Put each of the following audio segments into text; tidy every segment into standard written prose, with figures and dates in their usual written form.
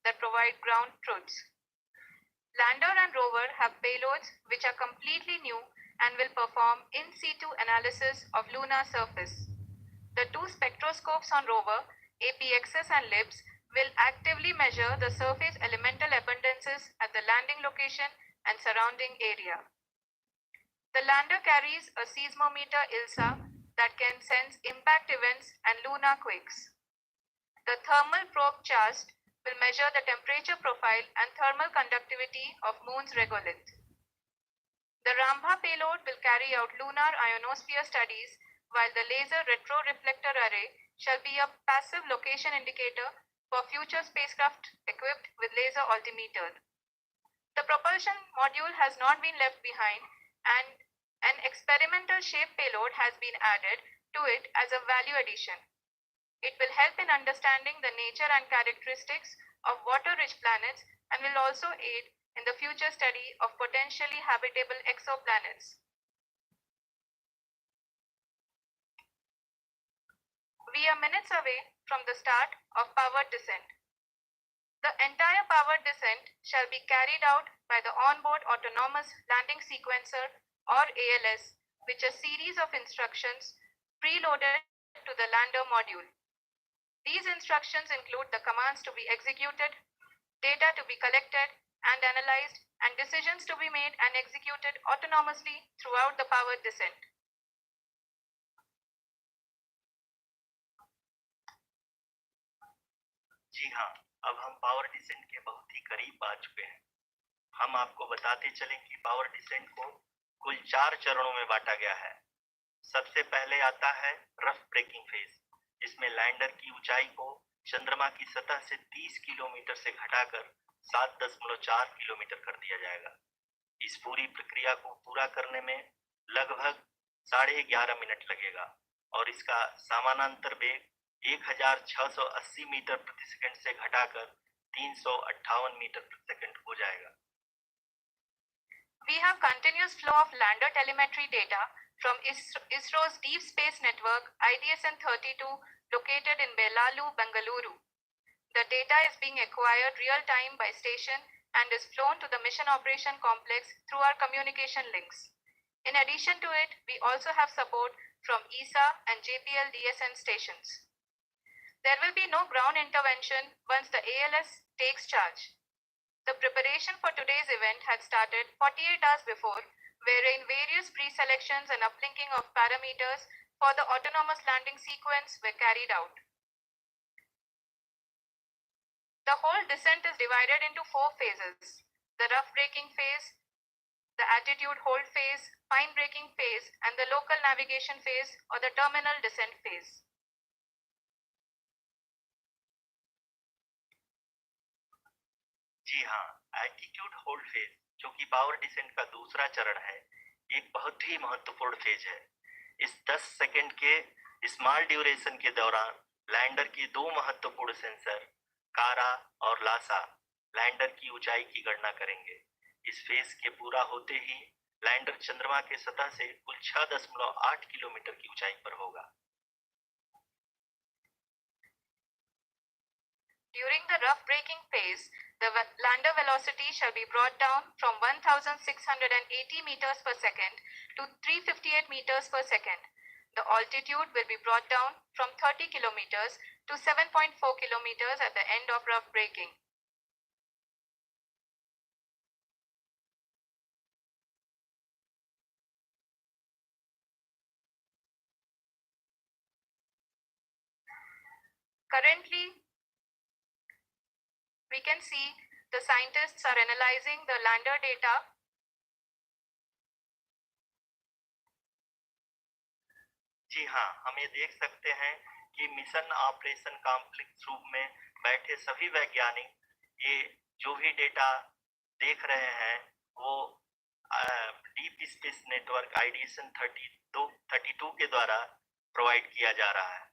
that provide ground truths. Lander and rover have payloads which are completely new and will perform in situ analysis of lunar surface. The two spectroscopes on rover, APXS and LIBS, will actively measure the surface elemental abundances at the landing location and surrounding area. The lander carries a seismometer ILSA that can sense impact events and lunar quakes. The thermal probe CHAST will measure the temperature profile and thermal conductivity of Moon's regolith. The Rambha payload will carry out lunar ionosphere studies, while the laser retroreflector array shall be a passive location indicator for future spacecraft equipped with laser altimeter. The propulsion module has not been left behind, and an experimental shape payload has been added to it as a value addition. It will help in understanding the nature and characteristics of water-rich planets and will also aid in the future study of potentially habitable exoplanets. We are minutes away from the start of powered descent. The entire powered descent shall be carried out by the onboard autonomous landing sequencer or ALS, which is a series of instructions preloaded to the lander module. These instructions include the commands to be executed, data to be collected and analyzed, and decisions to be made and executed autonomously throughout the powered descent. जी हाँ, अब हम power descent के बहुत ही करीब आ चुके हैं। हम आपको बताते चलें कि पावर डिसेंट को कुल 4 चरणों में बांटा गया है। सबसे पहले आता है रफ ब्रेकिंग फेज, जिसमें लैंडर की ऊंचाई को चंद्रमा की सतह से 30 किलोमीटर से घटाकर 7.4 किलोमीटर कर दिया जाएगा। इस पूरी प्रक्रिया को पूरा करने में लगभग 11.5 मिनट लगेगा और इसका समानांतर वेग 1680 मीटर प्रति सेकंड से घटाकर 358 मीटर प्रति सेकंड हो जाएगा। We have continuous flow of lander telemetry data from ISRO's Deep Space Network IDSN-32 located in Belalu, Bengaluru. The data is being acquired real-time by station and is flown to the Mission Operation Complex through our communication links. In addition to it, we also have support from ESA and JPL DSN stations. There will be no ground intervention once the ALS takes charge. The preparation for today's event had started 48 hours before, wherein various pre-selections and uplinking of parameters for the autonomous landing sequence were carried out. The whole descent is divided into 4 phases: the rough braking phase, the attitude hold phase, fine braking phase, and the local navigation phase or the terminal descent phase. जी हाँ, altitude hold phase, जो कि power descent का दूसरा चरण है, एक बहुत ही महत्वपूर्ण फेज है। इस 10 सेकंड के स्मॉल ड्यूरेशन के दौरान लैंडर के 2 महत्वपूर्ण सेंसर कारा और लासा लैंडर की ऊंचाई की गणना करेंगे। इस फेज के पूरा होते ही लैंडर चंद्रमा के सतह से कुल 6.8 किलोमीटर की ऊंचाई पर होगा। During the rough braking phase, the lander velocity shall be brought down from 1680 meters per second to 358 meters per second. The altitude will be brought down from 30 kilometers to 7.4 kilometers at the end of rough braking. Currently, we can see the scientists are analyzing the lander data. जी हाँ, हम ये देख सकते हैं कि mission operation complex रूप में बैठे सभी वैज्ञानिक ये जो भी डेटा देख रहे हैं वो डीप स्पेस नेटवर्क IDSN 32 के द्वारा प्रोवाइड किया जा रहा है।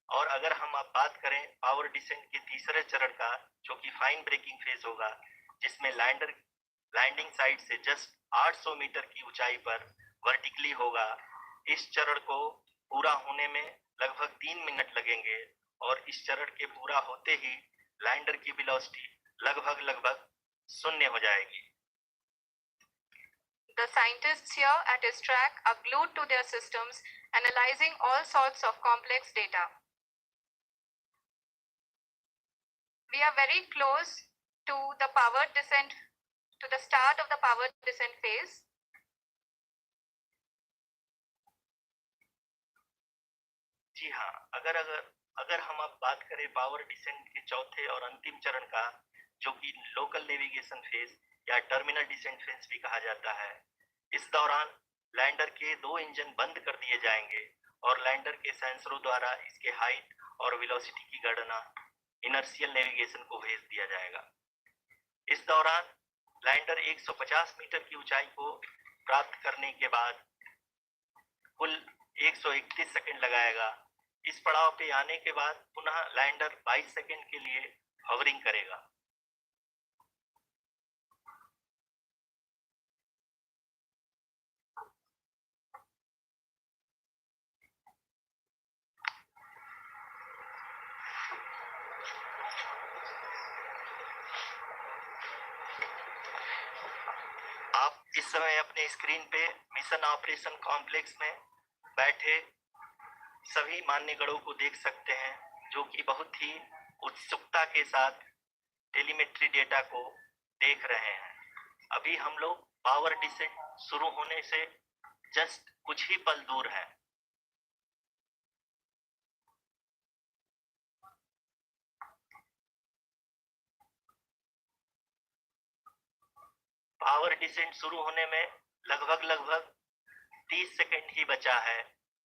और अगर हम अब बात करें पावर डिसेंट के तीसरे चरण का, जो कि फाइन ब्रेकिंग फेज होगा, जिसमें लैंडिंग साइट से जस्ट 800 मीटर की ऊंचाई पर वर्टिकली होगा। इस चरण को पूरा होने में लगभग 3 मिनट लगेंगे और इस चरण के पूरा होते ही लैंडर की वेलोसिटी लगभग शून्य हो जाएगी। The scientists here at his track are glued to their systems, analyzing all sorts of complex data. We are very close to the powered descent, to the start of the powered descent phase. जी हाँ, अगर हम अब बात करें power descent के चौथे और अंतिम चरण का, जो कि लोकल नेविगेशन फेज या टर्मिनल डिसेंट फेज भी कहा जाता है, इस दौरान लैंडर के 2 इंजन बंद कर दिए जाएंगे और लैंडर के सेंसरों द्वारा इसके हाइट और वेलोसिटी की गणना इनर्शियल नेविगेशन को भेज दिया जाएगा। इस दौरान लैंडर 150 मीटर की ऊंचाई को प्राप्त करने के बाद कुल 131 सेकंड लगाएगा। इस पड़ाव पे आने के बाद पुनः लैंडर 22 सेकंड के लिए हॉवरिंग करेगा। आप इस समय अपने स्क्रीन पे मिशन ऑपरेशन कॉम्प्लेक्स में बैठे सभी मान्यगणों को देख सकते हैं, जो कि बहुत ही उत्सुकता के साथ टेलीमेट्री डेटा को देख रहे हैं। अभी हम लोग पावर डिसेंट शुरू होने से जस्ट कुछ ही पल दूर हैं। पावर डिसेंट शुरू होने में लगभग 30 सेकंड ही बचा है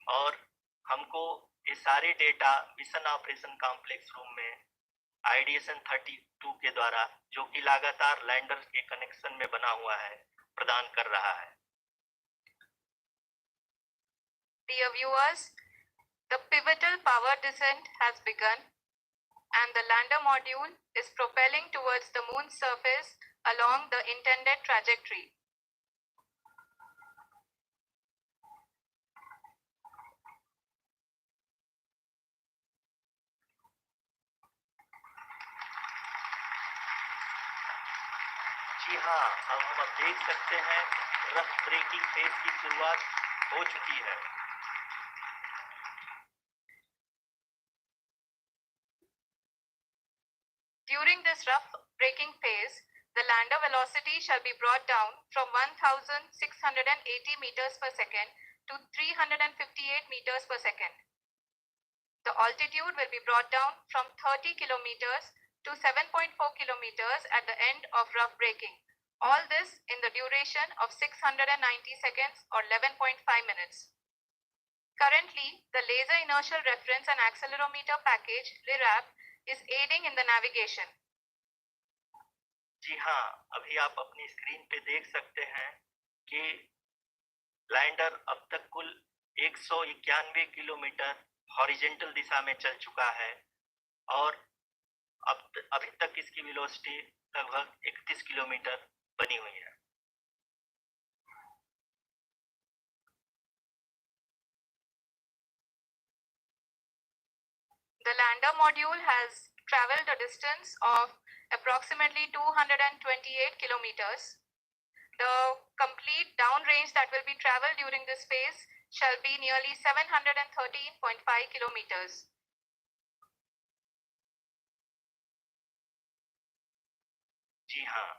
और हमको ये सारे data mission operation complex room में आईडीएसएन 32 के द्वारा, जो कि लगातार लैंडर के कनेक्शन में बना हुआ है, प्रदान कर रहा है। Dear viewers, the pivotal power descent has begun and the lander module is propelling towards the moon's surface along the intended trajectory. जी हाँ, अब हम देख सकते हैं रफ ब्रेकिंग फेज की शुरुआत हो चुकी है। During this rough braking phase, the lander velocity shall be brought down from 1680 meters per second to 358 meters per second. The altitude will be brought down from 30 kilometers to 7.4 kilometers at the end of rough braking. All this in the duration of 690 seconds or 11.5 minutes. Currently, the Laser Inertial Reference and Accelerometer package, LIRAP, is aiding in the navigation. जी हाँ, अभी आप अपनी screen पे देख सकते हैं कि lander अब तक कुल 191 किलोमीटर हॉरिजेंटल दिशा में चल चुका है और अभी तक इसकी वेलोसिटी लगभग 31 किलोमीटर बनी हुई है। The lander module has traveled a distance of approximately 228 kilometers. The complete downrange that will be traveled during this phase shall be nearly 713.5 kilometers. जी हाँ,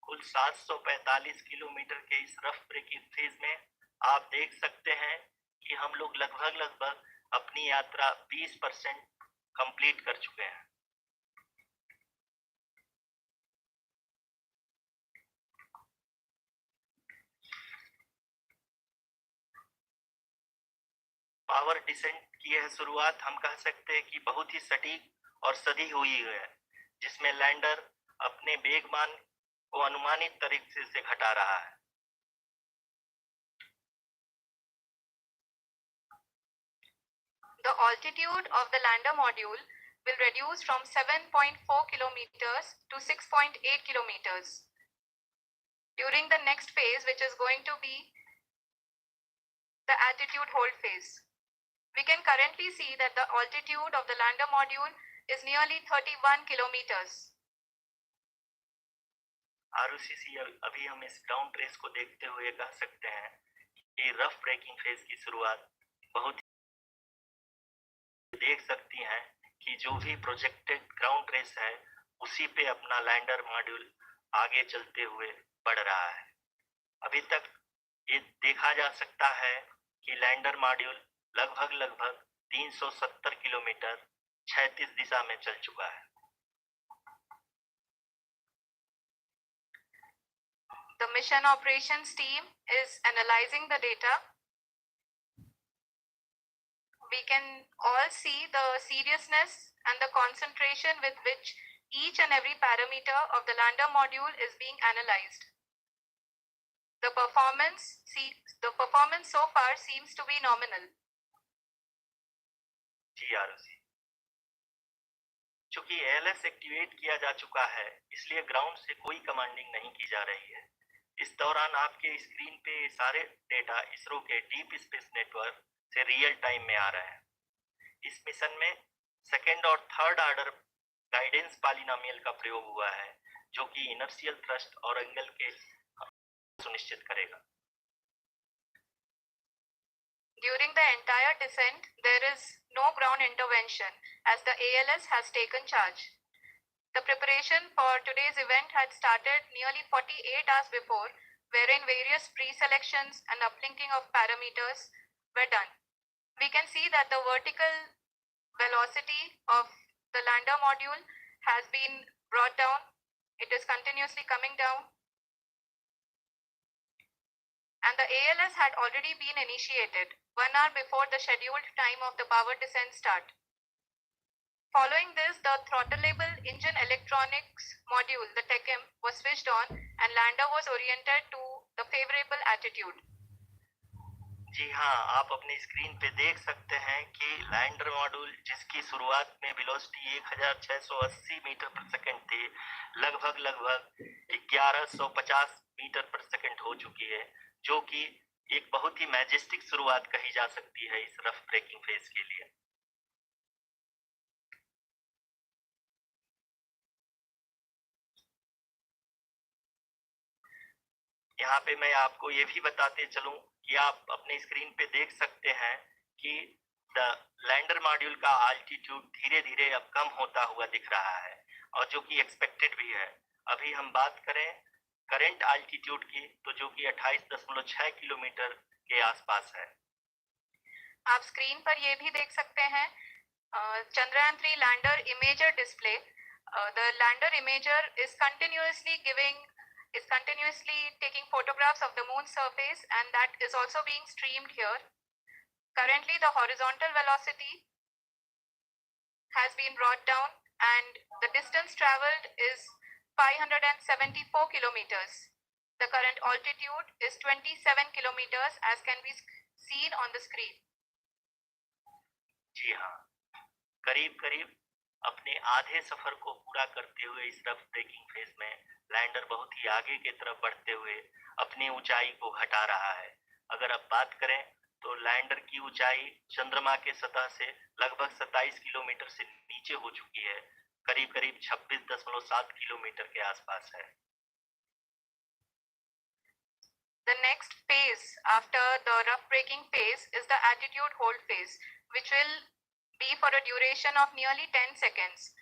कुल 745 किलोमीटर के इस रफ ब्रेकिंग फेज में आप देख सकते हैं कि हम लोग लगभग अपनी यात्रा 20% कंप्लीट कर चुके हैं। पावर डिसेंट की यह शुरुआत हम कह सकते हैं कि बहुत ही सटीक और सधी हुई है, जिसमें लैंडर अपने वेगमान को अनुमानित तरीके से घटा रहा है। The altitude of the lander module will reduce from 7.4 kilometers to 6.8 kilometers. During the next phase, which is going to be the attitude hold phase, we can currently see that the altitude of the lander module is nearly 31 kilometers. Arushi, अभी हम इस ground race को देखते हुए कह सकते हैं कि रफ ब्रेकिंग फेज की शुरुआत बहुत देख सकती हैं कि जो भी प्रोजेक्टेड ग्राउंड रेस है उसी पे अपना लैंडर मॉड्यूल आगे चलते हुए बढ़ रहा है। अभी तक ये देखा जा सकता है कि लैंडर मॉड्यूल लगभग 370 किलोमीटर 36 दिशा में चल चुका है। The mission operations team is analyzing the data. We can all see the seriousness and the concentration with which each and every parameter of the lander module is being analyzed. The performance so far seems to be nominal. जी आरुषि, चूंकि ALS activate किया जा चुका है इसलिए ground से कोई commanding नहीं की जा रही है। इस दौरान आपके स्क्रीन पे सारे डेटा इसरो के डीप स्पेस नेटवर्क से रियल टाइम में आ रहे हैं। इस मिशन में सेकेंड और थर्ड ऑर्डर गाइडेंस पॉलिनोमियल का प्रयोग हुआ है जो कि इनर्शियल थ्रस्ट और एंगल के सुनिश्चित करेगा। During the entire descent, there is no ground intervention as the ALS has taken charge. The preparation for today's event had started nearly 48 hours before, wherein various pre-selections and uplinking of parameters were done. We can see that the vertical velocity of the lander module has been brought down. It is continuously coming down. And the ALS had already been initiated 1 hour before the scheduled time of the power descent start. Following this, the throttleable engine electronics module, the TECM, was switched on and lander was oriented to the favorable attitude. जी हाँ, आप अपनी screen पे देख सकते हैं कि lander module जिसकी शुरुआत में वेलोसिटी 1680 मीटर पर सेकंड थी, लगभग 1150 मीटर पर सेकंड हो चुकी है, जो कि एक बहुत ही मैजेस्टिक शुरुआत कही जा सकती है इस रफ ब्रेकिंग फेज के लिए। यहाँ पे मैं आपको ये भी बताते चलूं कि आप अपने स्क्रीन पे देख सकते हैं कि द लैंडर मॉड्यूल का आल्टीट्यूड धीरे धीरे अब कम होता हुआ दिख रहा है और जो कि एक्सपेक्टेड भी है। अभी हम बात करें करंट आल्टीट्यूड की तो जो कि 28.6 किलोमीटर के आसपास है। आप स्क्रीन पर ये भी देख सकते हैं Chandrayaan 3 lander imager display. The lander imager is continuously taking photographs of the moon's surface, and that is also being streamed here. Currently, the horizontal velocity has been brought down and the distance traveled is 574 kilometers. The current altitude is 27 kilometers as can be seen on the screen. जी हाँ, करीब अपने आधे सफर को पूरा करते हुए इस rough breaking phase में लैंडर बहुत ही आगे की तरफ बढ़ते हुए अपनी ऊंचाई को घटा रहा है। अगर अब बात करें तो लैंडर की ऊंचाई चंद्रमा के सतह से लगभग 27 किलोमीटर से नीचे हो चुकी है, करीब 26.7 किलोमीटर के आसपास है। The next phase after the rough braking phase is the attitude hold phase, which will be for a duration of nearly 10 seconds.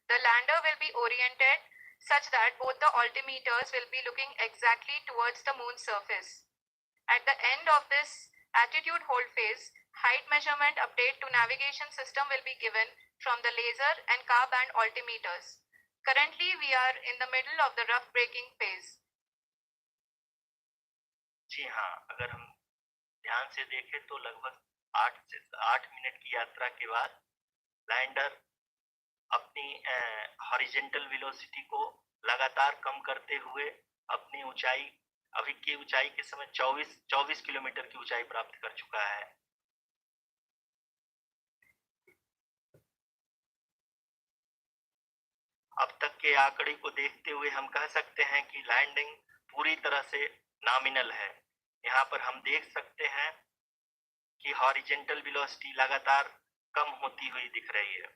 The lander will be oriented such that both the altimeters will be looking exactly towards the moon's surface. At the end of this attitude hold phase, height measurement update to navigation system will be given from the laser and car band altimeters. Currently, we are in the middle of the rough braking phase. जी हाँ, अगर हम ध्यान से देखें तो लगभग 8 minute की यात्रा के बाद लैंडर अपनी हॉरिजॉन्टल वेलोसिटी को लगातार कम करते हुए अपनी ऊंचाई अभी की ऊंचाई के समय 24 किलोमीटर की ऊंचाई प्राप्त कर चुका है। अब तक के आंकड़े को देखते हुए हम कह सकते हैं कि लैंडिंग पूरी तरह से नॉमिनल है। यहाँ पर हम देख सकते हैं कि हॉरिजॉन्टल वेलोसिटी लगातार कम होती हुई दिख रही है।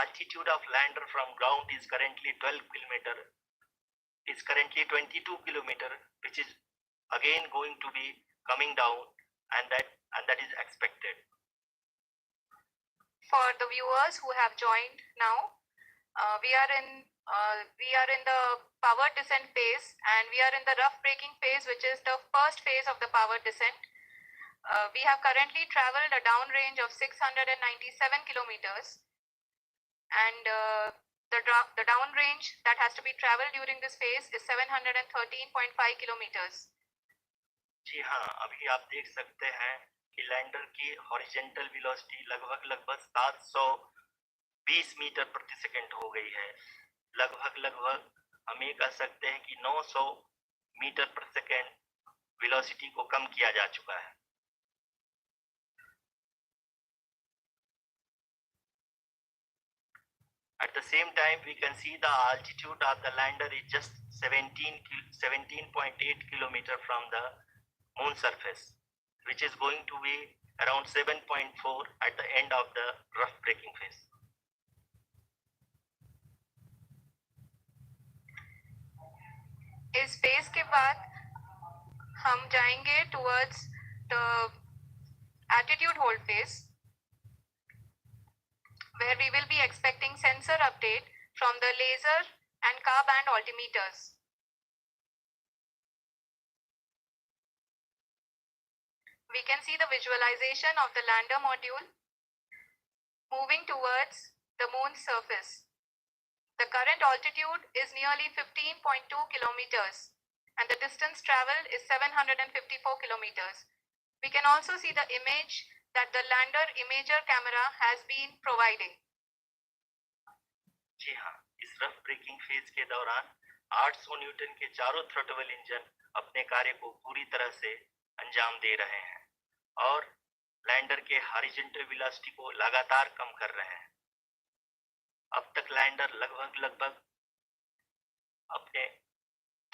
altitude of lander from ground is currently 22 kilometer, which is again going to be coming down, and that is expected. For the viewers who have joined now, we are in the power descent phase, and we are in the rough braking phase, which is the first phase of the power descent. We have currently traveled a downrange of 697 kilometers, and the downrange that has to be traveled during this phase is 713.5 kilometers. जी हाँ, अभी आप देख सकते हैं कि lander की horizontal velocity लगभग 720 metre प्रति सेकंड हो गई है। लगभग हम ये कह सकते हैं कि 900 मीटर प्रति सेकंड वेलोसिटी को कम किया जा चुका है। At the same time, we can see the altitude of the lander is just 17.8 kilometer from the moon surface, which is going to be around 7.4 at the end of the rough braking phase. इस phase के बाद हम जाएंगे towards the attitude hold phase, where we will be expecting sensor update from the laser and car band altimeters. We can see the visualization of the lander module moving towards the moon's surface. The current altitude is nearly 15.2 kilometers, and the distance traveled is 754 kilometers. We can also see the image that the lander imager camera has been providing. जी हाँ, इस rough breaking phase के दौरान 800 Newton के चारों throttle engine अपने कार्य को पूरी तरह से अंजाम दे रहे हैं और लैंडर के हॉरिजॉन्टल वेलोसिटी को लगातार कम कर रहे हैं। अब तक लैंडर लगभग अपने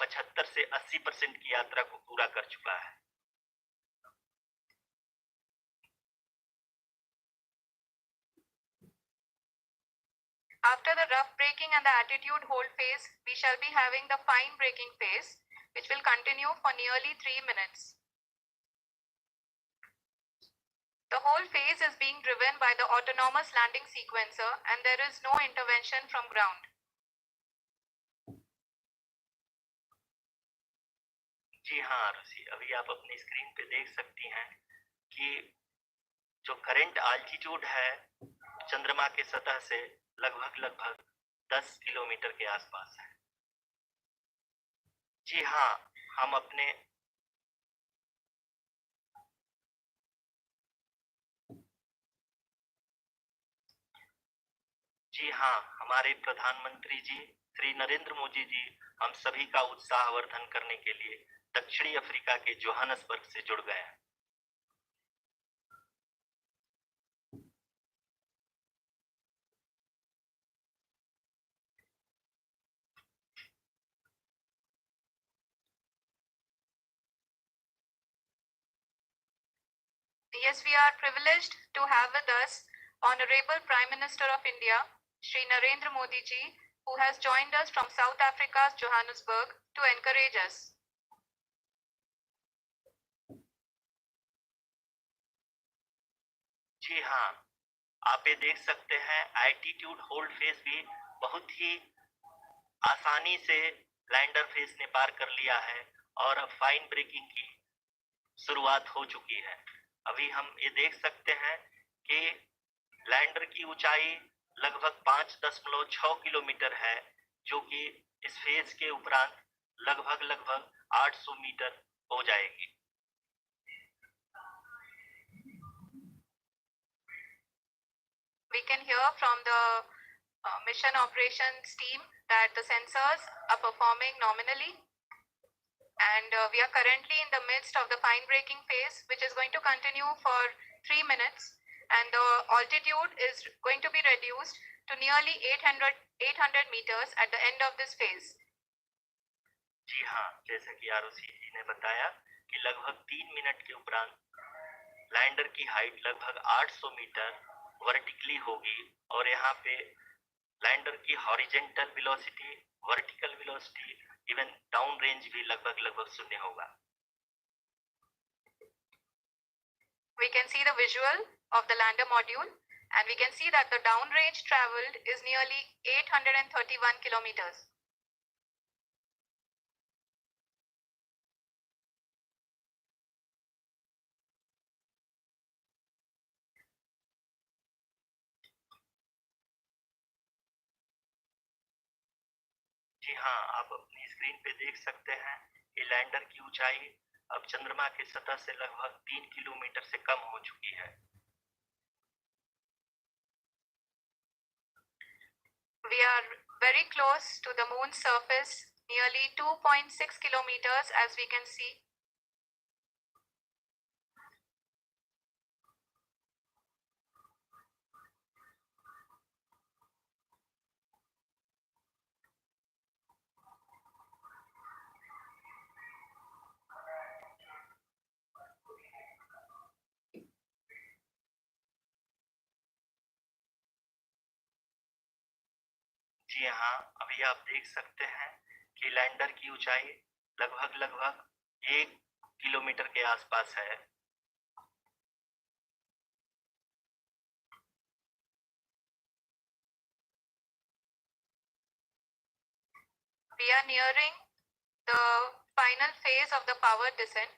75 से 80% की यात्रा को पूरा कर चुका है। After the rough braking and the attitude hold phase, we shall be having the fine braking phase, which will continue for nearly 3 minutes. The whole phase is being driven by the autonomous landing sequencer, and there is no intervention from ground. जी हाँ आरुषि, अभी आप अपनी screen पे देख सकती हैं कि जो करंट आल्टीट्यूड है चंद्रमा के सतह से लगभग 10 किलोमीटर के आसपास है। जी हाँ, हमारे प्रधानमंत्री जी श्री नरेंद्र मोदी जी हम सभी का उत्साहवर्धन करने के लिए दक्षिणी अफ्रीका के जोहानसबर्ग से जुड़ गए हैं। Yes, we are privileged to have with us Honorable Prime Minister of India, Shri Narendra Modi ji, who has joined us from South Africa's Johannesburg to encourage us. जी हाँ, आप ये देख सकते हैं एल्टीट्यूड होल्ड फेज भी बहुत ही आसानी से लैंडर फेज ने पार कर लिया है और अब फाइन ब्रेकिंग की शुरुआत हो चुकी है। अभी हम ये देख सकते हैं कि लैंडर की ऊंचाई लगभग 5.6 किलोमीटर है, जो कि इस फेज के उपरांत लगभग 800 मीटर हो जाएगी। We can hear from the mission operations team that the sensors are performing nominally, and we are currently in the midst of the fine braking phase, which is going to continue for 3 minutes, and the altitude is going to be reduced to nearly 800 meters at the end of this phase. जी हाँ, जैसा कि आरुषि जी ने बताया कि लगभग 3 minute के उपरांत lander की हाइट लगभग 800 मीटर वर्टिकली होगी और यहाँ पे लैंडर की horizontal velocity, vertical velocity, even down range भी लगभग शून्य होगा। We can see the visual of the lander module, and we can see that the down range traveled is nearly 831 kilometers. जी हाँ, आप अपनी स्क्रीन पे देख सकते हैं कि लैंडर की ऊंचाई अब चंद्रमा की सतह से लगभग 3 किलोमीटर से कम हो चुकी है। We are very close to the moon's surface, nearly 2.6 kilometers, as we can see. जी हाँ, अभी आप देख सकते हैं कि लैंडर की ऊंचाई लगभग 1 किलोमीटर के आसपास है। We are nearing the final phase of the power descent,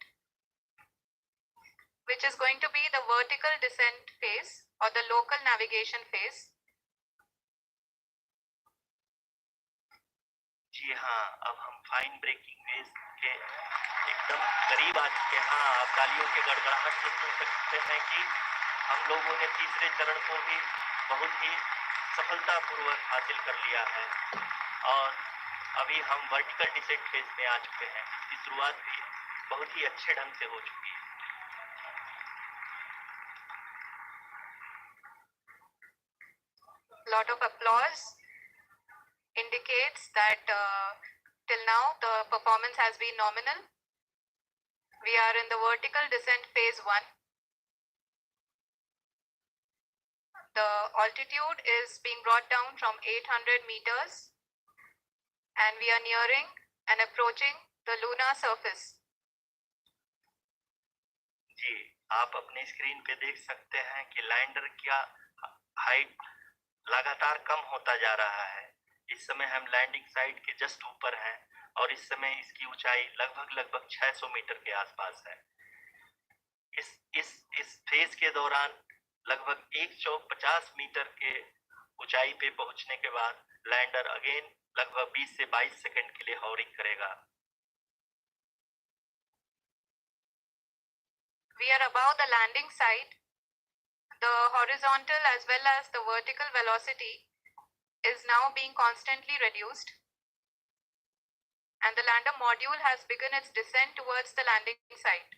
which is going to be the vertical descent phase or the local navigation phase. जी हाँ, अब हम फाइन ब्रेकिंग वेव के एकदम करीब आ चुके हैं। हाँ, आप तालियों के गड़गड़ाहट से सुन सकते हैं कि हम लोगों ने तीसरे चरण को भी बहुत ही सफलतापूर्वक हासिल कर लिया है और अभी हम वर्टिकल डिसेंट फेज में आ चुके हैं। इसकी शुरुआत भी बहुत ही अच्छे ढंग से हो चुकी है। Lot of applause indicates that till now the performance has been nominal. We are in the vertical descent phase 1. The altitude is being brought down from 800 meters, and we are nearing and approaching the lunar surface. जी, आप अपनी screen पे देख सकते हैं कि lander का height लगातार कम होता जा रहा है। इस समय हम लैंडिंग साइट के जस्ट ऊपर हैं और इस समय इसकी ऊंचाई लगभग 600 मीटर के आसपास है। इस फेज के दौरान लगभग 150 मीटर के ऊंचाई पे पहुंचने के बाद लैंडर अगेन लगभग 20 से 22 सेकंड के लिए हॉवरिंग करेगा। We are above the landing site. The horizontal as well as the vertical velocity is now being constantly reduced, and the lander module has begun its descent towards the landing site.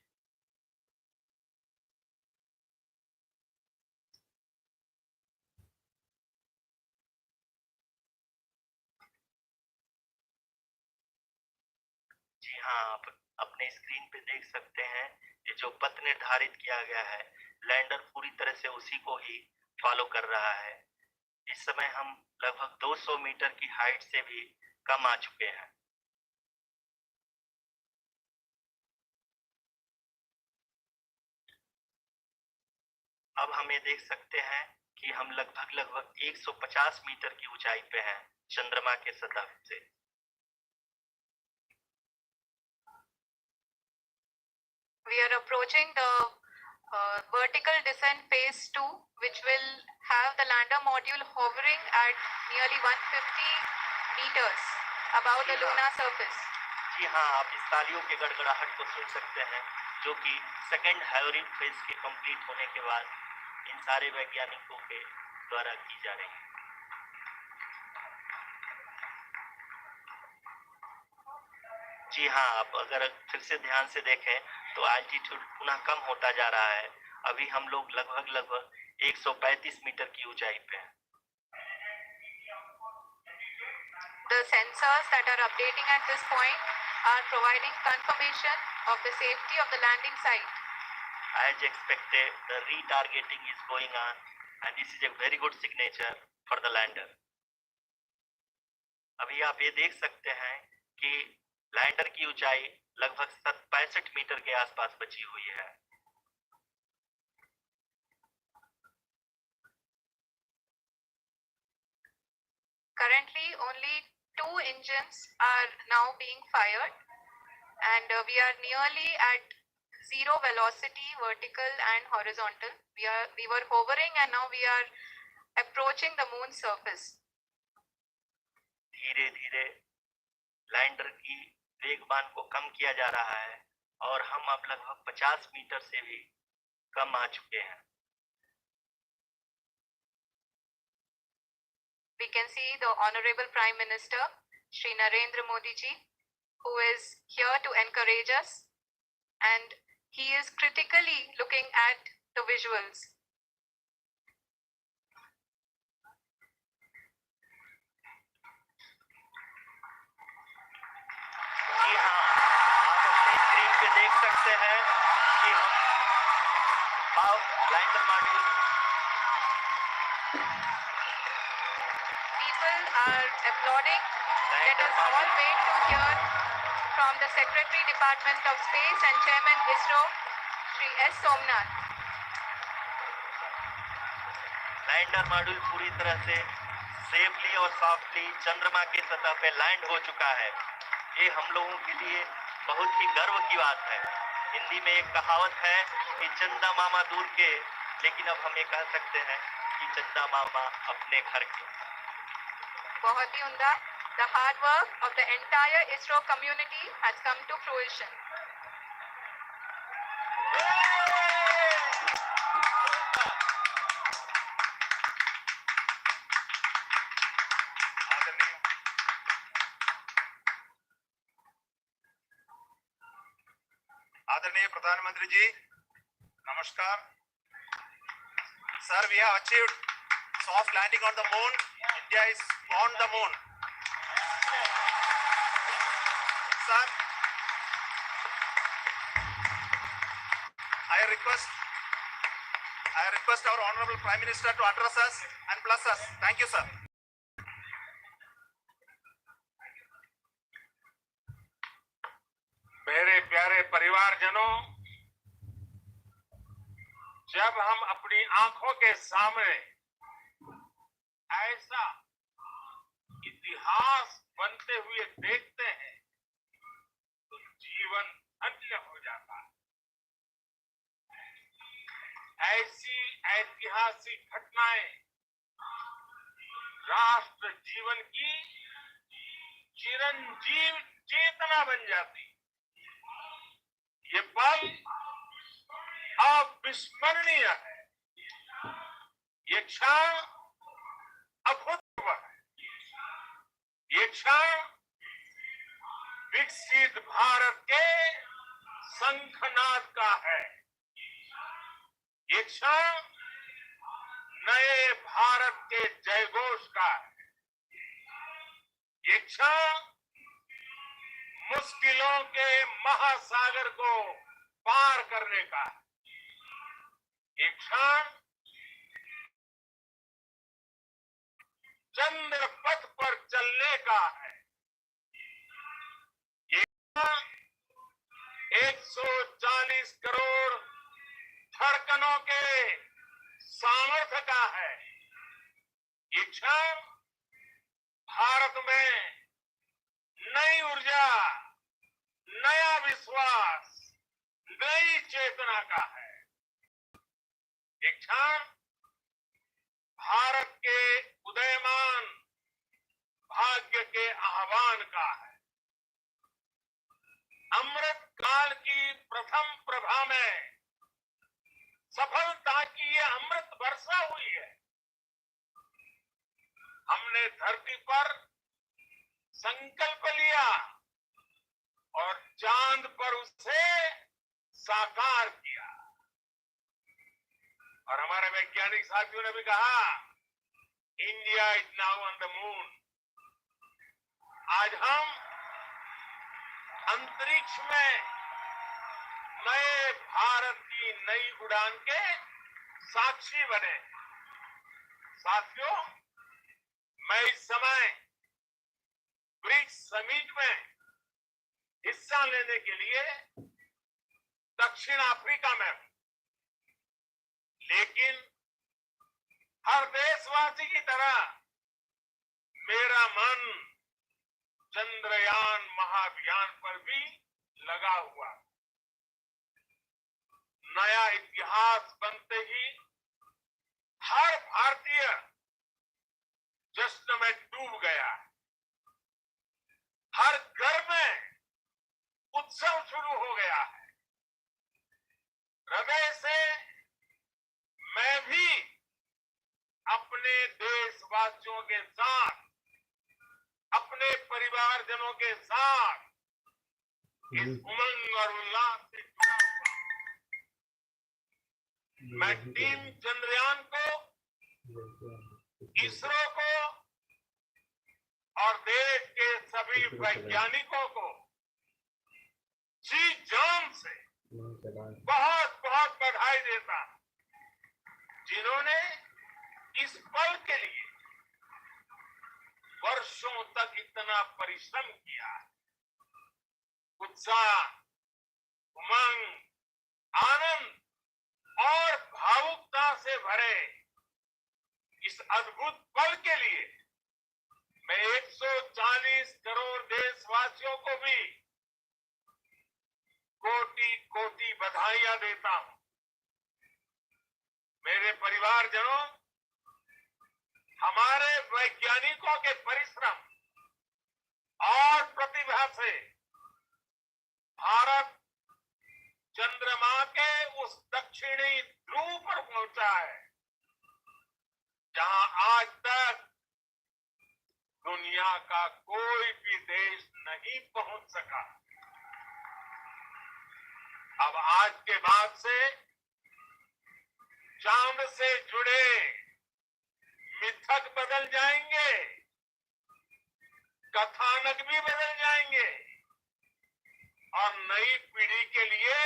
जी हाँ, आप अपने screen पे देख सकते हैं ये जो पथ निर्धारित किया गया है, लैंडर पूरी तरह से उसी को ही फॉलो कर रहा है। इस समय हम लगभग 200 मीटर की हाइट से भी कम आ चुके हैं। अब हम ये देख सकते हैं कि हम लगभग 150 मीटर की ऊंचाई पे हैं चंद्रमा के सतह से। We are approaching the vertical descent phase 2, which will have the lander module hovering at nearly 150 meters above the lunar surface. जी हाँ, आप इस तालियों के गड़गड़ाहट को सुन सकते हैं जो कि सेकेंड हाइवरिंग फेज के कंप्लीट होने के बाद इन सारे वैज्ञानिकों के द्वारा की जा रही है। जी हाँ, आप अगर फिर से ध्यान से देखें तो एल्टीट्यूड पुनः कम होता जा रहा है। अभी हम लोग लगभग 135 मीटर की ऊंचाई पे हैं। The sensors that are updating at this point are providing confirmation of the safety of the landing site. As expected, the retargeting is going on and this is a very good signature for the lander. अभी आप ये देख सकते हैं कि lander की ऊंचाई लगभग 65 मीटर के आसपास बची हुई है। Currently, only 2 engines are now being fired, and we are nearly at zero velocity, vertical and horizontal. We were hovering, and now we are approaching the moon's surface. धीरे धीरे लैंडर की वेगमान को कम किया जा रहा है और हम अब लगभग 50 मीटर से भी कम आ चुके हैं। We can see the Honorable Prime Minister, Shri Narendra Modi ji, who is here to encourage us, and he is critically looking at the visuals. जी हाँ, आप अपने स्क्रीन पे देख सकते हैं कि हम lander module People are applauding. Let us all wait to hear from the Secretary Department of Space and Chairman ISRO, Shri S. Somnath. Lander module पूरी तरह से सेफली और सॉफ्टली चंद्रमा की सतह पे लैंड हो चुका है। ये हम लोगों के लिए बहुत ही गर्व की बात है। हिंदी में एक कहावत है कि चंदा मामा दूर के, लेकिन अब हम ये कह सकते हैं कि चंदा मामा अपने घर के। बहुत ही उम्दा. The hard work of the entire ISRO community has come to fruition. आदरणीय प्रधानमंत्री जी, नमस्कार sir. We have achieved soft landing on the moon. India is on the moon. Sir, I request our Honorable Prime Minister to address us and bless us. Thank you, sir. मेरे प्यारे परिवारजनों, जब हम अपनी आंखों के सामने ऐसा इतिहास बनते हुए देखते हैं तो जीवन धन्य हो जाता है। ऐसी ऐतिहासिक घटनाएं राष्ट्र जीवन की चिरंजीव चेतना बन जाती। ये पल अविस्मरणीय है। ये क्षण अभूतपूर्व है। ये क्षण विकसित भारत के शंखनाद का है। ये क्षण नए भारत के जयघोष का है। ये क्षण मुश्किलों के महासागर को पार करने का है। ये क्षण चंद्र पथ पर चलने का है। ये 140 करोड़ धड़कनों के सामर्थ्य का है। ये क्षण भारत में नई ऊर्जा, नया विश्वास, नई चेतना का है। ये क्षण भारत के उदयमान भाग्य के आह्वान का है। अमृत काल की प्रथम प्रभा में सफलता की ये अमृत वर्षा हुई है। हमने धरती पर संकल्प लिया और चांद पर उसे साकार किया। और हमारे वैज्ञानिक साथियों ने भी कहा, India is now on the moon. आज हम अंतरिक्ष में नए भारत की नई उड़ान के साक्षी बने। साथियों, मैं इस समय ब्रिक्स समिट में हिस्सा लेने के लिए दक्षिण अफ्रीका में हूं। लेकिन हर देशवासी की तरह मेरा मन चंद्रयान महाअभियान पर भी लगा हुआ। नया इतिहास बनते ही हर भारतीय जश्न में डूब गया। हर घर में उत्सव शुरू हो गया है। हृदय से मैं भी अपने देशवासियों के साथ, अपने परिवारजनों के साथ इस उमंग और उल्लास से जुड़ा हुआ। मैं टीम चंद्रयान को, इसरो को और देश के सभी वैज्ञानिकों को जी जान से बहुत बहुत बधाई देता हूं, जिन्होंने इस पल के लिए वर्षों तक इतना परिश्रम किया। उत्साह, उमंग, आनंद और भावुकता से भरे इस अद्भुत पल के लिए मैं 140 करोड़ देशवासियों को भी कोटि कोटि बधाइयां देता हूं। मेरे परिवारजनों, हमारे वैज्ञानिकों के परिश्रम और प्रतिभा से भारत चंद्रमा के उस दक्षिणी ध्रुव पर पहुंचा है, जहां आज तक दुनिया का कोई भी देश नहीं पहुंच सका। अब आज के बाद से चांद से जुड़े मिथक बदल जाएंगे, कथानक भी बदल जाएंगे और नई पीढ़ी के लिए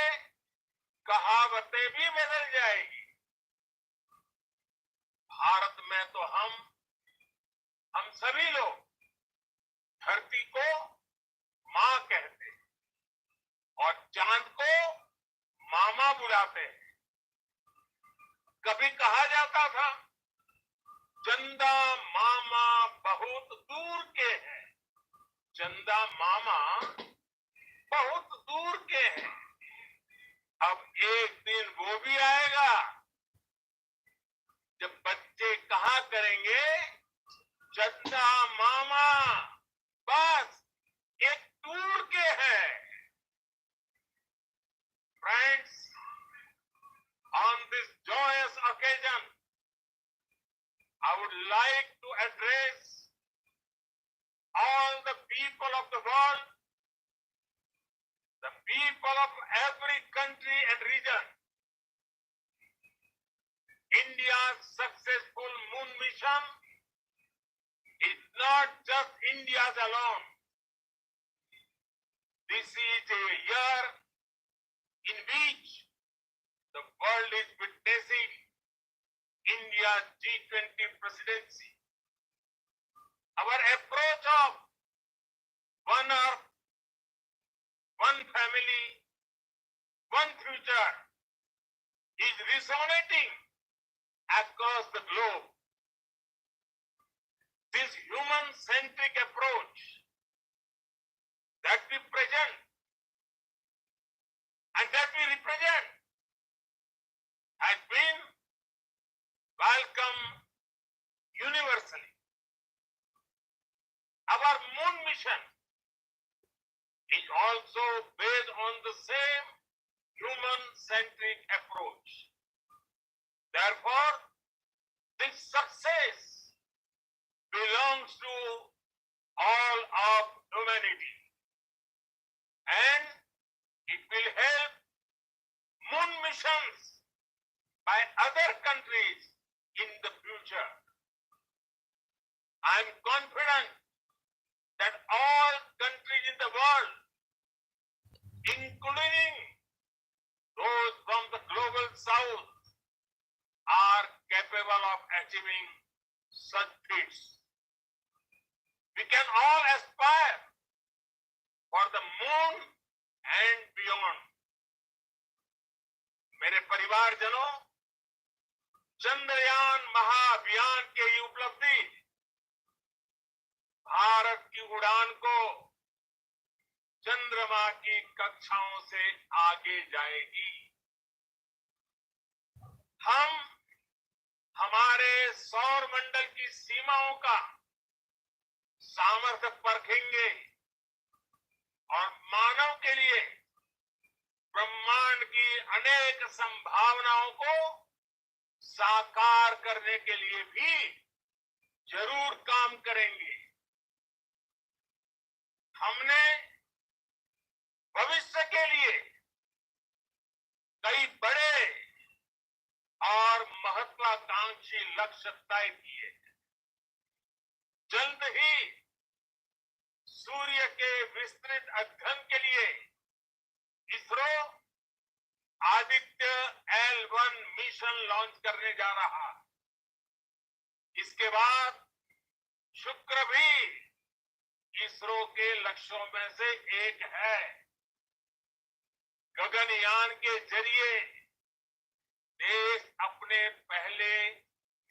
कहावतें भी बदल जाएगी। भारत में तो हम सभी लोग धरती को मां कहते हैं और चांद को मामा बुलाते हैं। कभी कहा जाता था चंदा मामा बहुत दूर के हैं, चंदा मामा बहुत दूर के हैं। अब एक दिन वो भी आएगा जब बच्चे कहा करेंगे चंदा मामा बस एक दूर के हैं। Friends, on this joyous occasion, I would like to address all the people of the world, the people of every country and region. India's successful moon mission is not just India's alone. This is a year in which the world is witnessing India's G20 presidency. Our approach of one earth, one family, one future is resonating across the globe. This human-centric approach that we present and that we represent has been welcomed universally. Our moon mission is also based on the same human-centric approach. Therefore, this success belongs to all of humanity, and it will help moon missions by other countries in the future. I am confident that all countries in the world, including those from the global south, are capable of achieving such feats. we can all aspire for the moon and beyond. मेरे परिवारजनों, चंद्रयान महाअभियान की ये उपलब्धि भारत की उड़ान को चंद्रमा की कक्षाओं से आगे जाएगी। हम हमारे सौर मंडल की सीमाओं का सामर्थ्य परखेंगे और मानव के लिए ब्रह्मांड की अनेक संभावनाओं को साकार करने के लिए भी जरूर काम करेंगे। हमने भविष्य के लिए कई बड़े और महत्वाकांक्षी लक्ष्य तय किए हैं। जल्द ही सूर्य के विस्तृत अध्ययन के लिए ISRO Aditya L1 mission launch करने जा रहा है। इसके बाद शुक्र भी इसरो के लक्ष्यों में से एक है। गगनयान के जरिए देश अपने पहले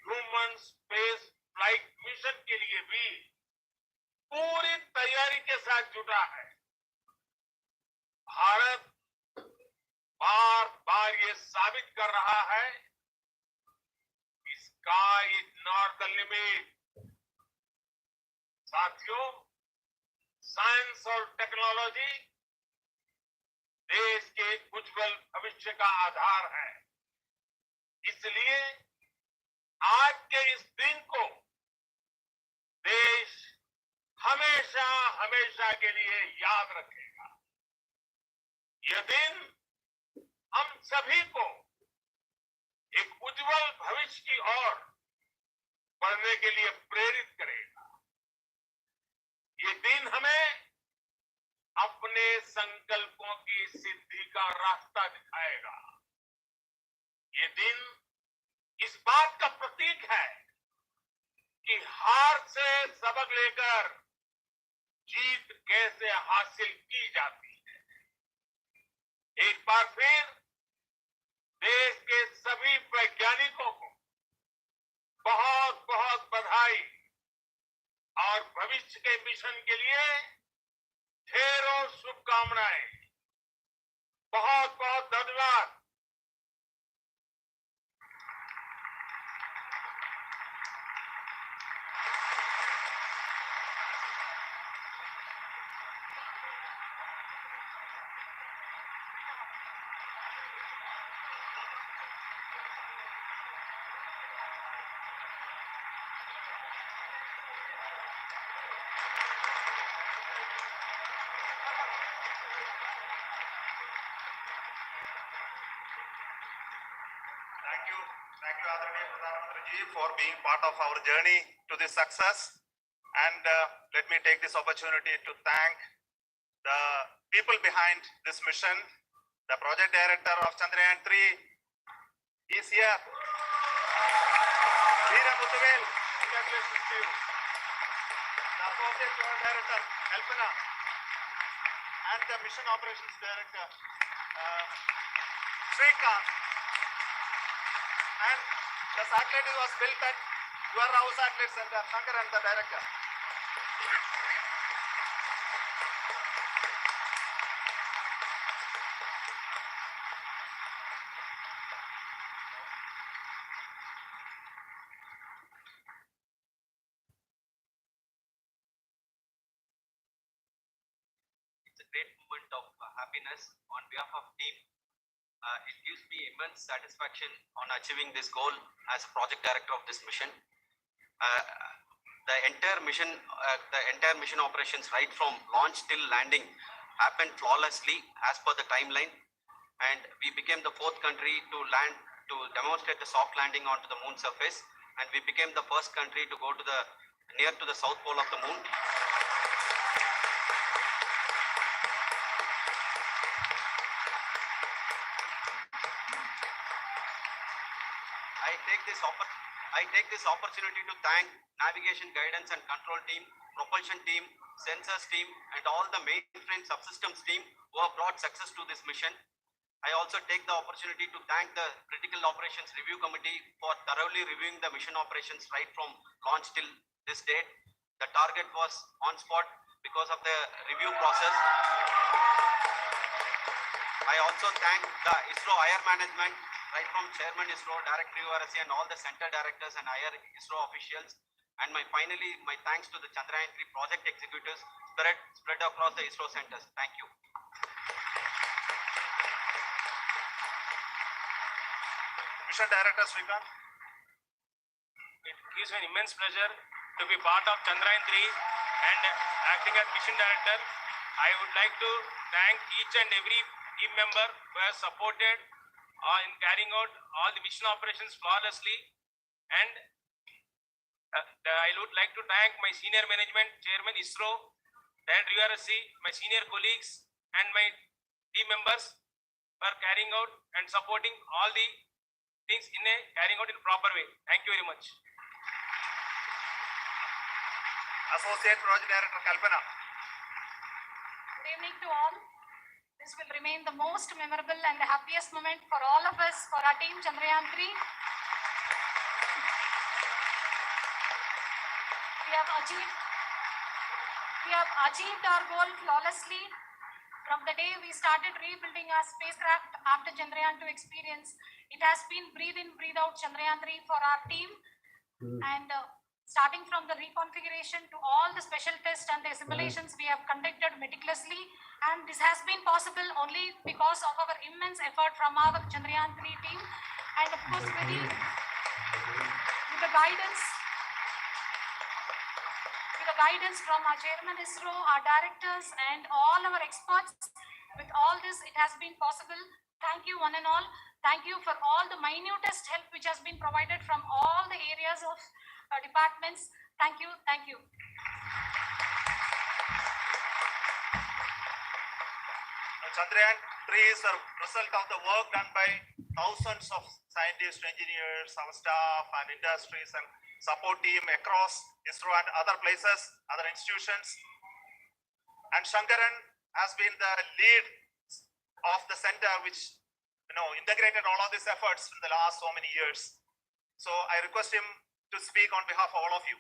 ह्यूमन स्पेस फ्लाइट मिशन के लिए भी पूरी तैयारी के साथ जुटा है। भारत बार बार ये साबित कर रहा है कि sky is not the limit. साथियों, साइंस और टेक्नोलॉजी देश के उज्जवल भविष्य का आधार है। इसलिए आज के इस दिन को देश हमेशा हमेशा के लिए याद रखेगा। यह दिन हम सभी को एक उज्जवल भविष्य की ओर बढ़ने के लिए प्रेरित करेगा। ये दिन हमें अपने संकल्पों की सिद्धि का रास्ता दिखाएगा। ये दिन इस बात का प्रतीक है कि हार से सबक लेकर जीत कैसे हासिल की जाती है। एक बार फिर देश के सभी वैज्ञानिकों को बहुत बहुत बधाई और भविष्य के मिशन के लिए ढेरों शुभकामनाएं। बहुत बहुत धन्यवाद। Thank you, Adranee Pradhan Mantriji, for being part of our journey to this success. And let me take this opportunity to thank the people behind this mission. The project director of Chandrayaan 3 is here. Veera Muthuvel, congratulations to you. The associate project director, Kalpana, and the mission operations director, Srikanth. And the satellite was built at your house satellite center, Shankar and the director. It's a great moment of happiness on behalf of team. It gives me immense satisfaction on achieving this goal as a project director of this mission. The entire mission operations right from launch till landing happened flawlessly as per the timeline, and we became the 4th country to land to demonstrate the soft landing onto the moon surface, and we became the first country to go to the near to the south pole of the moon. I take this opportunity to thank navigation guidance and control team propulsion team, sensors team, and all the mainframe subsystems team who have brought success to this mission. I also take the opportunity to thank the Critical Operations Review Committee for thoroughly reviewing the mission operations right from launch till this date. The target was on spot because of the review process. I also thank the ISRO higher management, right from Chairman ISRO, Director URSC, and all the center directors and higher ISRO officials. And finally, my thanks to the Chandrayaan 3 project executives spread across the ISRO centers. Thank you. Mission Director Srikanth. It gives me immense pleasure to be part of Chandrayaan 3 and acting as mission director. I would like to thank each and every team member who has supported in carrying out all the mission operations flawlessly. And I would like to thank my senior management, Chairman ISRO, Director URSC, my senior colleagues and my team members for carrying out and supporting all the things carrying out in proper way. Thank you very much. Associate Project Director Kalpana. Good evening to all. This will remain the most memorable and the happiest moment for all of us, for our team Chandrayaan 3. We have achieved our goal flawlessly. From the day we started rebuilding our spacecraft after Chandrayaan 2 experience, it has been breathe in, breathe out Chandrayaan 3 for our team. And starting from the reconfiguration to all the special tests and the simulations we have conducted meticulously, and this has been possible only because of our immense effort from our Chandrayaan 3 team, and of course with the guidance from our Chairman ISRO, our directors, and all our experts. With all this, it has been possible. Thank you one and all. Thank you for all the minutest help which has been provided from all the areas of departments. Thank you. Thank you. Chandrayaan 3 is a result of the work done by thousands of scientists, engineers, our staff and industries and support team across ISRO and other places, other institutions. And Shankaran has been the lead of the center which integrated all of these efforts in the last so many years. So I request him to speak on behalf of all of you.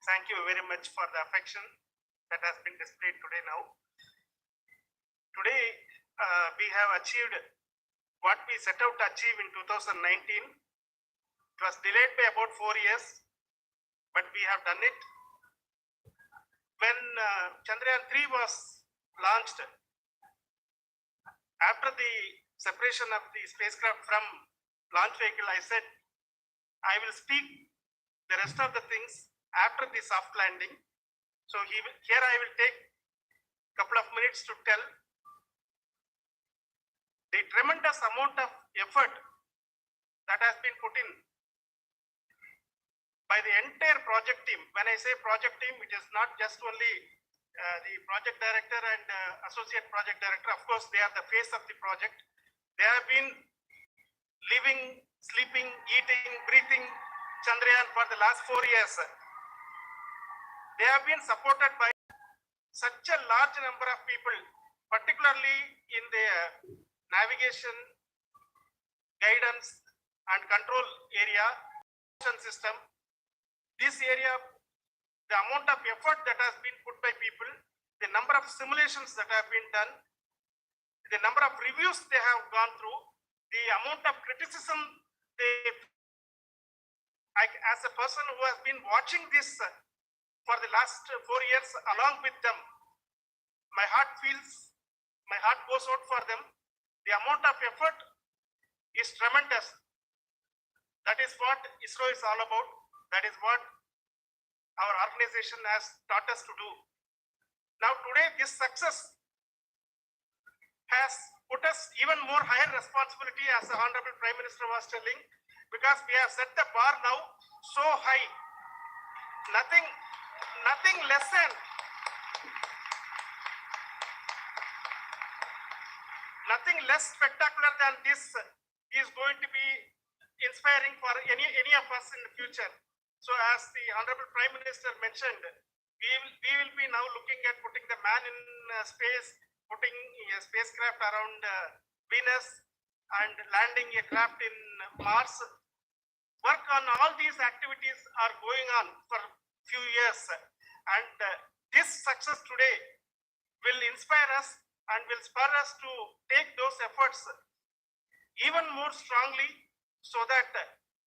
Thank you very much for the affection that has been displayed today now. Today, we have achieved what we set out to achieve in 2019. It was delayed by about 4 years, but we have done it. When Chandrayaan 3 was launched, after the separation of the spacecraft from launch vehicle, I said, I will speak the rest of the things after the soft landing. So here I will take a couple of minutes to tell the tremendous amount of effort that has been put in by the entire project team. When I say project team, it is not just only the project director and associate project director. Of course, they are the face of the project. They have been living, sleeping, eating, breathing Chandrayaan for the last 4 years. They have been supported by such a large number of people, particularly in the navigation, guidance and control area system. This area, the amount of effort that has been put by people, the number of simulations that have been done, the number of reviews they have gone through, the amount of criticism as a person who has been watching this for the last 4 years along with them, my heart goes out for them. The amount of effort is tremendous. That is what ISRO is all about. That is what our organization has taught us to do. Now today, this success has put us even more higher responsibility, as the Honorable Prime Minister was telling. because we have set the bar now so high. Nothing less than nothing less spectacular than this is going to be inspiring for any of us in the future. So as the Honorable Prime Minister mentioned, we will be now looking at putting the man in space, putting a spacecraft around Venus and landing a craft in Mars. Work on all these activities are going on for few years, and this success today will inspire us and will spur us to take those efforts even more strongly, so that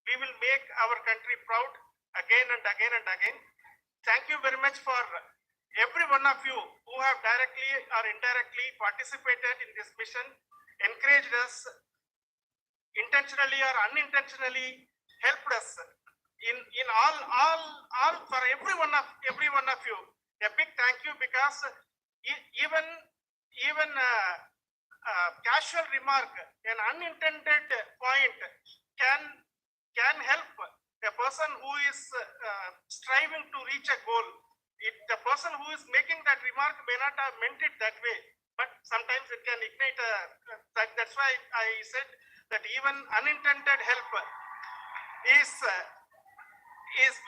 we will make our country proud again and again and again. Thank you very much for every one of you who have directly or indirectly participated in this mission, encouraged us, intentionally or unintentionally helped us in all for every one of you. A big thank you, because even casual remark, an unintended point can help a person who is striving to reach a goal. The person who is making that remark may not have meant it that way, but sometimes it can ignite that's why I said that even unintended help is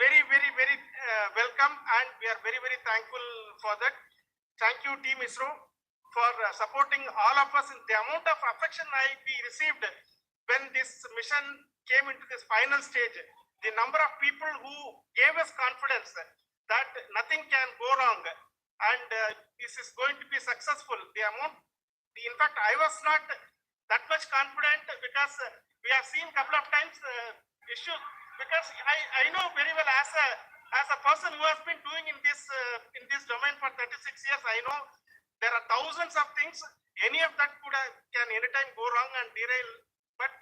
very welcome, and we are very thankful for that. Thank you, Team ISRO, for supporting all of us. In the amount of affection we received when this mission came into this final stage, the number of people who gave us confidence that nothing can go wrong and this is going to be successful. The amount, in fact, I was not that much confident, because we have seen a couple of times issues. Because I know very well, as a person who has been doing in this domain for 36 years, I know there are thousands of things. Any of that can anytime go wrong and derail. But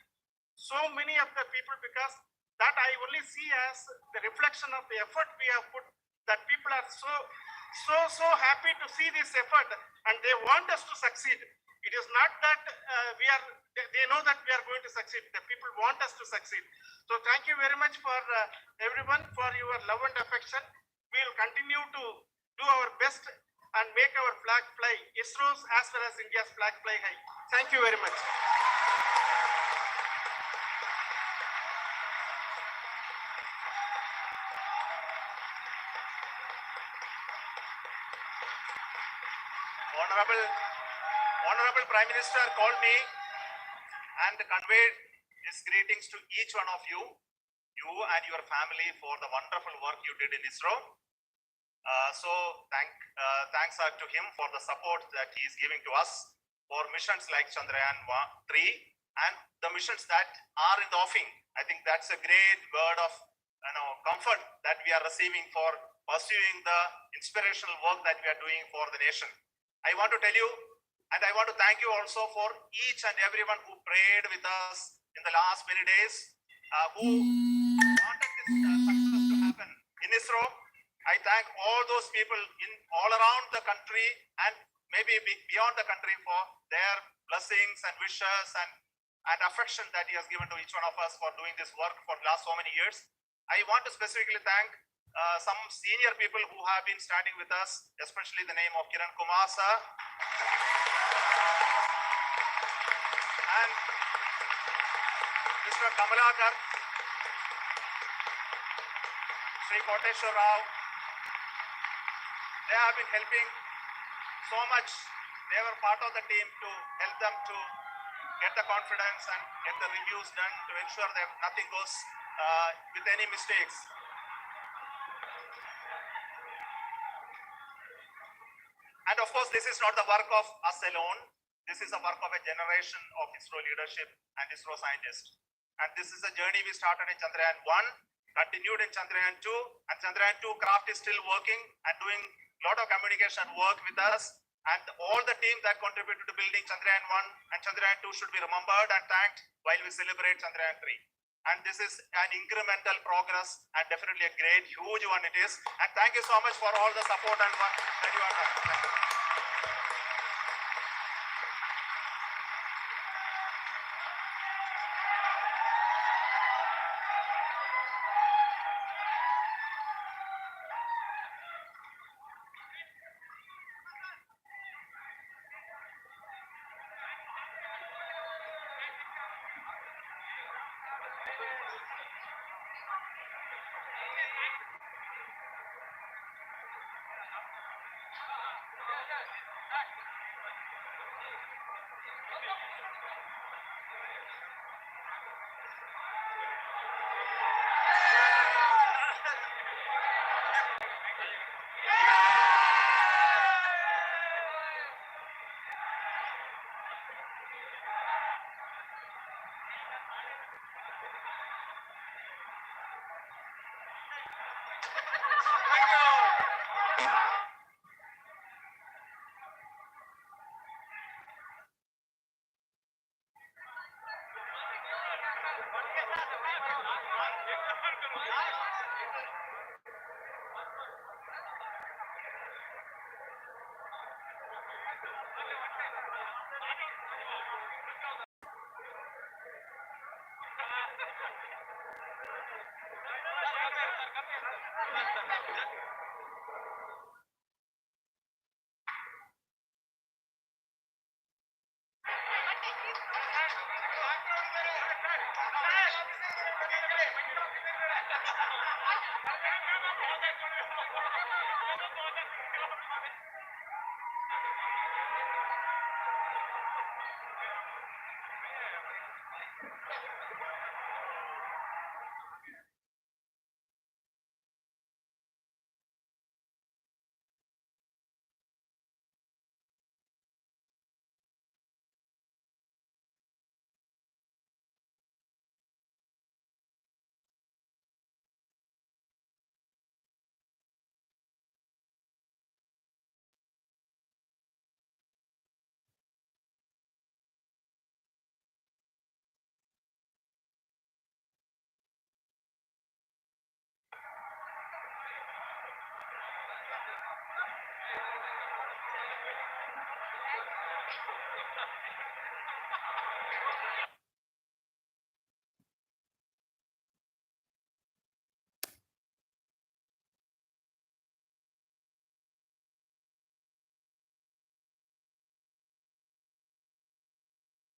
so many of the people, because that I only see as the reflection of the effort we have put, that people are so happy to see this effort and they want us to succeed. It is not that they know that we are going to succeed. The people want us to succeed. So thank you very much for everyone for your love and affection. We will continue to do our best and make our flag fly, ISRO's as well as India's flag fly high. Thank you very much. Honorable Prime Minister called me and conveyed his greetings to each one of you and your family, for the wonderful work you did in ISRO. So thanks are to him for the support that he is giving to us for missions like Chandrayaan 3 and the missions that are in the offing. I think that's a great word of comfort that we are receiving for pursuing the inspirational work that we are doing for the nation. I want to tell you, and I want to thank you also for each and everyone who prayed with us in the last many days, who wanted this success to happen in ISRO. I thank all those people all around the country and maybe beyond the country for their blessings and wishes and affection that he has given to each one of us for doing this work for the last so many years. I want to specifically thank some senior people who have been standing with us, especially the name of Kiran Kumar sir and Mr. Kamalakar, Sri Koteshwar Rao. They have been helping so much. They were part of the team to help them to get the confidence and get the reviews done to ensure that nothing goes with any mistakes. And of course, this is not the work of us alone. This is the work of a generation of ISRO leadership and ISRO scientists. And this is a journey we started in Chandrayaan 1, continued in Chandrayaan 2, and Chandrayaan 2 craft is still working and doing a lot of communication work with us. And all the team that contributed to building Chandrayaan 1 and Chandrayaan 2 should be remembered and thanked while we celebrate Chandrayaan 3. And this is an incremental progress and definitely a great, huge one it is. And thank you so much for all the support and work that you are doing.